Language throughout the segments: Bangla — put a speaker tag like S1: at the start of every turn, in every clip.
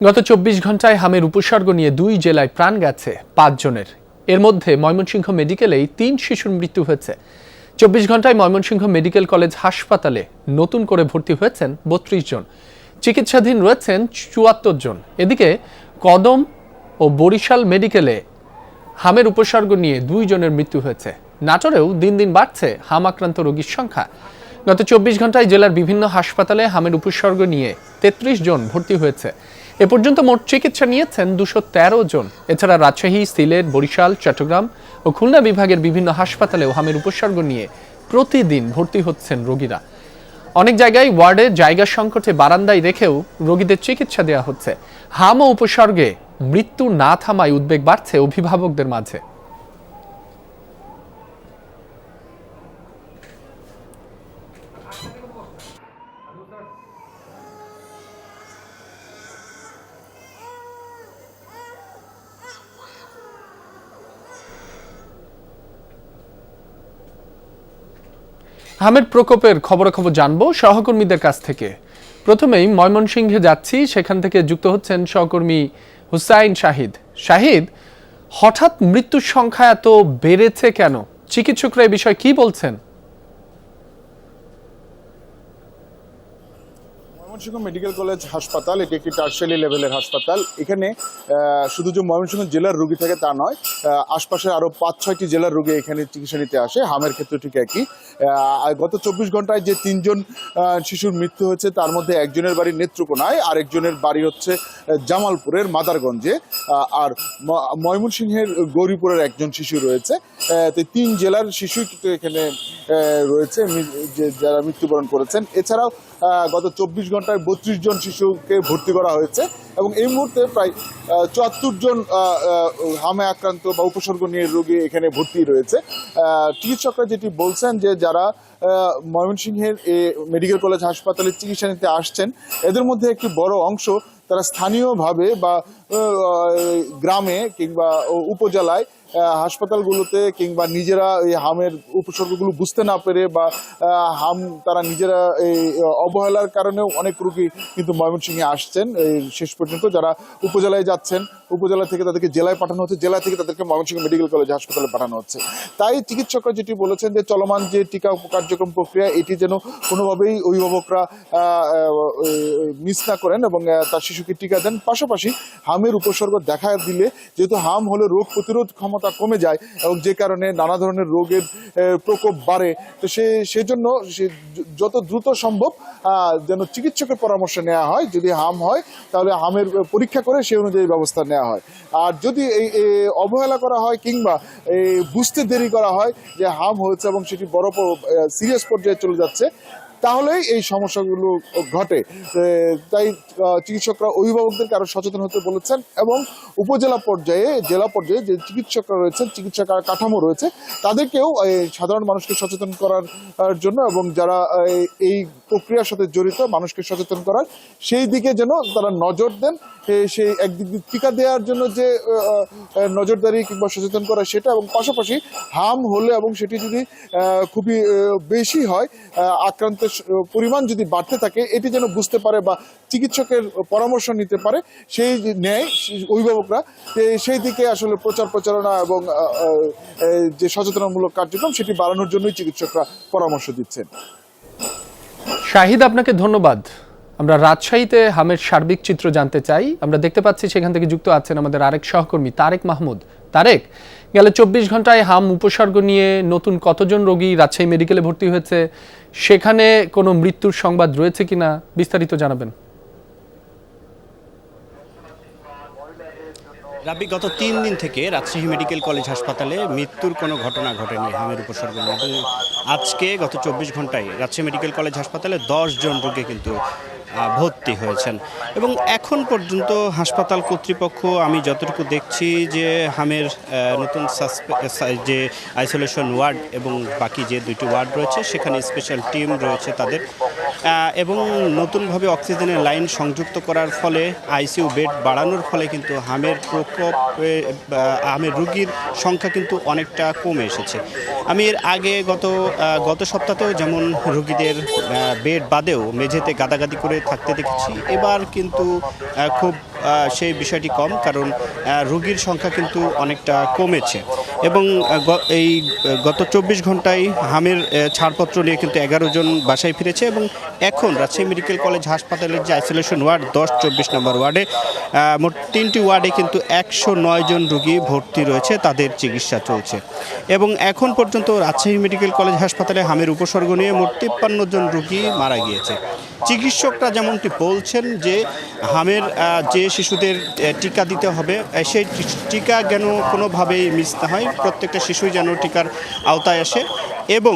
S1: গত ২৪ ঘন্টায় হামের উপসর্গ নিয়ে ২ জেলায় প্রাণ গেছে ৫ জনের। এর মধ্যে ময়মনসিংহ মেডিকেলেই ৩ শিশুর মৃত্যু হয়েছে। ২৪ ঘন্টায় ময়মনসিংহ মেডিকেল কলেজ হাসপাতালে নতুন করে ভর্তি হয়েছেন ৩২ জন, চিকিৎসাধীন রয়েছেন ৭৪ জন। এদিকে কদম ও বরিশাল মেডিকেলে হামের উপসর্গ নিয়ে ২ জনের মৃত্যু হয়েছে। নাটোরেও দিন দিন বাড়ছে হাম আক্রান্ত রোগীর সংখ্যা। গত ২৪ ঘন্টায় জেলার বিভিন্ন হাসপাতালে হামের উপসর্গ নিয়ে ৩৩ জন ভর্তি হয়েছে। এ পর্যন্ত মোট চিকিৎসা নিয়েছেন ২১৩ জন। এছাড়া রাজশাহী, সিলেট, বরিশাল, চট্টগ্রাম ও খুলনা বিভাগের বিভিন্ন হাসপাতালেও হামের উপসর্গ নিয়ে প্রতিদিন ভর্তি হচ্ছেন রোগীরা। অনেক জায়গায় ওয়ার্ডে জায়গা সংকটে বারান্দায় রেখেও রোগীদের চিকিৎসা দেওয়া হচ্ছে। হাম ও উপসর্গে মৃত্যু না থামায় উদ্বেগ বাড়ছে অভিভাবকদের মাঝে। হামের প্রকোপের খবরাখবর জানবো সহকর্মীদের কাছ থেকে। প্রথমেই ময়মনসিংহে যাচ্ছি, সেখান থেকে যুক্ত হচ্ছেন সহকর্মী হুসাইন শাহিদ। শাহিদ, হঠাৎ মৃত্যুর সংখ্যা এত বেড়েছে কেন? চিকিৎসকরা এই বিষয়ে কি বলছেন?
S2: ময়মনসিংহ মেডিকেল কলেজ হাসপাতাল এটি একটি টার্সিয়ারি লেভেলের হাসপাতাল। এখানে শুধু যে ময়মনসিংহ জেলার রোগী থাকে তা নয়, আশপাশের আরও ৫-৬টি জেলার রোগী এখানে চিকিৎসা নিতে আসে। হামের ক্ষেত্রে ঠিক একই। গত ২৪ ঘন্টায় যে ৩ জন শিশুর মৃত্যু হয়েছে তার মধ্যে একজনের বাড়ি নেত্রকোনায়, আরেকজনের বাড়ি হচ্ছে জামালপুরের মাদারগঞ্জে, আর ময়মনসিংহের গৌরীপুরের একজন শিশু রয়েছে। তো ৩ জেলার শিশুই কিন্তু এখানে রয়েছে যারা মৃত্যুবরণ করেছেন। এছাড়াও গত ২৪ ঘন্টায় ৩২ জন শিশুকে ভর্তি করা হয়েছে এবং এই মুহূর্তে প্রায় ৭৪ জন হামে আক্রান্ত বা উপসর্গ নিয়ে রোগী এখানে ভর্তি রয়েছে। চিকিৎসকরা যেটি বলছেন যে যারা ময়মনসিংহের মেডিকেল কলেজ হাসপাতালে চিকিৎসা নিতে আসছেন এদের মধ্যে একটি বড় অংশ তারা স্থানীয়ভাবে বা গ্রামে কিংবা উপজেলায় হাসপাতালগুলোতে কিংবা নিজেরা এই হামের উপসর্গগুলো বুঝতে না পেরে বা হাম তারা নিজেরা এই অবহেলার কারণেও অনেক রোগী কিন্তু ময়মনসিংহে আসছেন। এই শেষ পর্যন্ত যারা উপজেলায় যাচ্ছেন, উপজেলা থেকে তাদেরকে জেলায় পাঠানো হচ্ছে, জেলা থেকে তাদেরকে ময়মনসিংহ মেডিকেল কলেজ হাসপাতালে পাঠানো হচ্ছে। তাই চিকিৎসকরা যেটি বলেছেন যে চলমান যে টিকা কার্যক্রম প্রক্রিয়া এটি যেন কোনোভাবেই অভিভাবকরা মিস না করেন এবং তার শিশুকে টিকা দেন। পাশাপাশি হামের উপসর্গ দেখা দিলে, যেহেতু হাম হলে রোগ প্রতিরোধ ক্ষমতা কমে যায় এবং যে কারণে নানা ধরনের রোগের প্রকোপ বাড়ে, তো সেজন্য যত দ্রুত সম্ভব যেন চিকিৎসকের পরামর্শ নেওয়া হয়। যদি হাম হয় তাহলে হামের পরীক্ষা করে সেই অনুযায়ী ব্যবস্থা নেওয়া হয়। আর যদি এই অবহেলা করা হয় কিংবা বুঝতে দেরি করা হয় যে হাম হয়েছে এবং সেটি বড় সিরিয়াস পর্যায়ে চলে যাচ্ছে, তাহলেই এই সমস্যাগুলো ঘটে। তাই চিকিৎসকরা অভিভাবকদেরকে আরো সচেতন হতে বলেছেন এবং উপজেলা পর্যায়ে, জেলা পর্যায়ে যে চিকিৎসকরা রয়েছেন, চিকিৎসা কাঠামো রয়েছে, তাদেরকেও সাধারণ মানুষকে সচেতন করার জন্য এবং যারা এই প্রক্রিয়ার সাথে জড়িত মানুষকে সচেতন করার সেই দিকে যেন তারা নজর দেন। সেই একদিক টিকা দেওয়ার জন্য যে নজরদারি কিংবা সচেতন করা সেটা, এবং পাশাপাশি হাম হলে এবং সেটি যদি খুবই বেশি হয়, আক্রান্তের পরিমাণ যদি বাড়তে থাকে, এটি যেন বুঝতে পারে বা চিকিৎসকের পরামর্শ নিতে পারে, সেই ন্যায় অভিভাবকরা সেই দিকে আসলে প্রচারণা এবং যে সচেতনামূলক কার্যক্রম সেটি বাড়ানোর জন্যই চিকিৎসকরা পরামর্শ দিচ্ছেন।
S1: শাহিদ, আপনাকে ধন্যবাদ। আমরা রাজশাহীতে হামের সার্বিক চিত্র জানতে চাই। আমরা দেখতে পাচ্ছি সেখান থেকে যুক্ত আছেন আমাদের আরেক সহকর্মী তারেক মাহমুদ। তারেক, গেল ২৪ ঘন্টায় হাম উপসর্গ নিয়ে নতুন কতজন রোগী রাজশাহী মেডিকেলে ভর্তি হয়েছে, সেখানে কোনো মৃত্যুর সংবাদ রয়েছে কিনা বিস্তারিত জানাবেন।
S3: রাব্বি, গত ৩ দিন থেকে রাজশাহী মেডিকেল কলেজ হাসপাতালে মৃত্যুর কোনো ঘটনা ঘটেনি হামের উপসর্গ নিয়ে, এবং আজকে গত ২৪ ঘন্টায় রাজশাহী মেডিকেল কলেজ হাসপাতালে ১০ জন রোগী কিন্তু ভর্তি হয়েছেন। এবং এখন পর্যন্ত হাসপাতাল কর্তৃপক্ষ, আমি যতটুকু দেখছি, যে হামের নতুন যে আইসোলেশন ওয়ার্ড এবং বাকি যে ২টি ওয়ার্ড রয়েছে সেখানে স্পেশাল টিম রয়েছে তাদের, এবং নতুনভাবে অক্সিজেনের লাইন সংযুক্ত করার ফলে আইসিইউ বেড বাড়ানোর ফলে কিন্তু হামের প্রকোপে হামের রোগীর সংখ্যা কিন্তু অনেকটা কমে এসেছে। আমি এর আগে গত সপ্তাহেও যেমন রোগীদের বেড বাদেও মেঝেতে গাদাগাদি করে থাকতে দেখেছি। এবার কিন্তু খুব সেই বিষয়টি কম, কারণ রোগীর সংখ্যা কিন্তু অনেকটা কমেছে এবং গত 24 ঘন্টায় হামের ছাড়পত্র নিয়ে কিন্তু 11 জন বাসায় ফিরেছে এবং এখন রাজশাহী মেডিকেল কলেজ হাসপাতালের যে আইসোলেশন ওয়ার্ড 10-24 নম্বর ওয়ার্ডে মোট 3টি ওয়ার্ডে কিন্তু 109 জন রোগী ভর্তি রয়েছে, তাদের চিকিৎসা চলছে এবং এখন পর্যন্ত রাজশাহী মেডিকেল কলেজ হাসপাতালে হামের উপসর্গ নিয়ে মোট 53 জন রোগী মারা গিয়েছে। চিকিৎসকরা যেমনটি বলছেন যে হামের যে শিশুদের টিকা দিতে হবে সেই টিকা যেন কোনোভাবেই মিস না হয়, প্রত্যেকটা শিশুই যেন টিকার আওতায় আসে এবং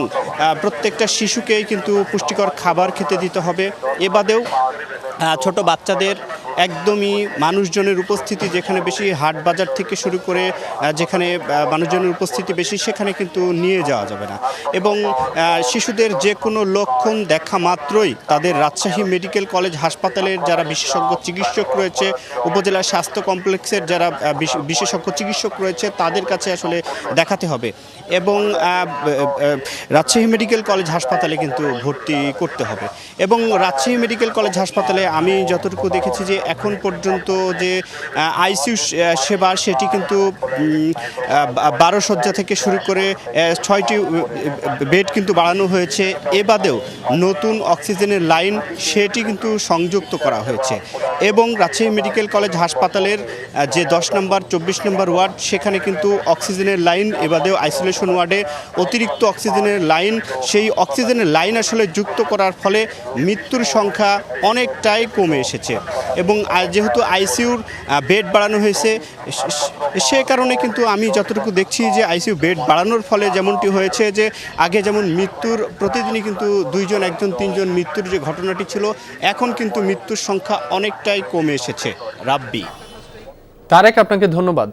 S3: প্রত্যেকটা শিশুকেই কিন্তু পুষ্টিকর খাবার খেতে দিতে হবে। এ বাদেও ছোট বাচ্চাদের একদমই মানুষজনের উপস্থিতি যেখানে বেশি, হাট বাজার থেকে শুরু করে যেখানে মানুষজনের উপস্থিতি বেশি সেখানে কিন্তু নিয়ে যাওয়া যাবে না এবং শিশুদের যে কোনো লক্ষণ দেখা মাত্রই তাদের রাজশাহী মেডিকেল কলেজ হাসপাতালের যারা বিশেষজ্ঞ চিকিৎসক রয়েছে, উপজেলা স্বাস্থ্য কমপ্লেক্সের যারা বিশেষজ্ঞ চিকিৎসক রয়েছে তাদের কাছে আসলে দেখাতে হবে এবং রাজশাহী মেডিকেল কলেজ হাসপাতালে কিন্তু ভর্তি করতে হবে এবং রাজশাহী মেডিকেল কলেজ হাসপাতালে আমি যতটুকু দেখেছি যে এখন পর্যন্ত যে আইসিইউ সেবা সেটি কিন্তু 12 শয্যা থেকে শুরু করে 6টি বেড কিন্তু বাড়ানো হয়েছে। এ বাদেও নতুন অক্সিজেনের লাইন সেটি কিন্তু সংযুক্ত করা হয়েছে এবং রাজশাহী মেডিকেল কলেজ হাসপাতালের যে 10 নম্বর 24 নম্বর ওয়ার্ড সেখানে কিন্তু অক্সিজেনের লাইন, এ বাদেও আইসোলেশন ওয়ার্ডে অতিরিক্ত অক্সিজেনের লাইন, সেই অক্সিজেনের লাইন আসলে যুক্ত করার ফলে মৃত্যুর সংখ্যা অনেকটাই কমে এসেছে এবং যেহেতু আইসিইউর বেড বাড়ানো হয়েছে সে কারণে কিন্তু আমি যতটুকু দেখছি যে আইসিইউ বেড বাড়ানোর ফলে যেমনটি হয়েছে যে আগে যেমন মৃত্যুর প্রতিদিনই কিন্তু 2 জন 1 জন 3 জন মৃত্যুর যে ঘটনাটি ছিল, এখন কিন্তু মৃত্যুর সংখ্যা অনেকটাই কমে এসেছে। রাব্বি,
S1: তারেক, আপনাকে ধন্যবাদ।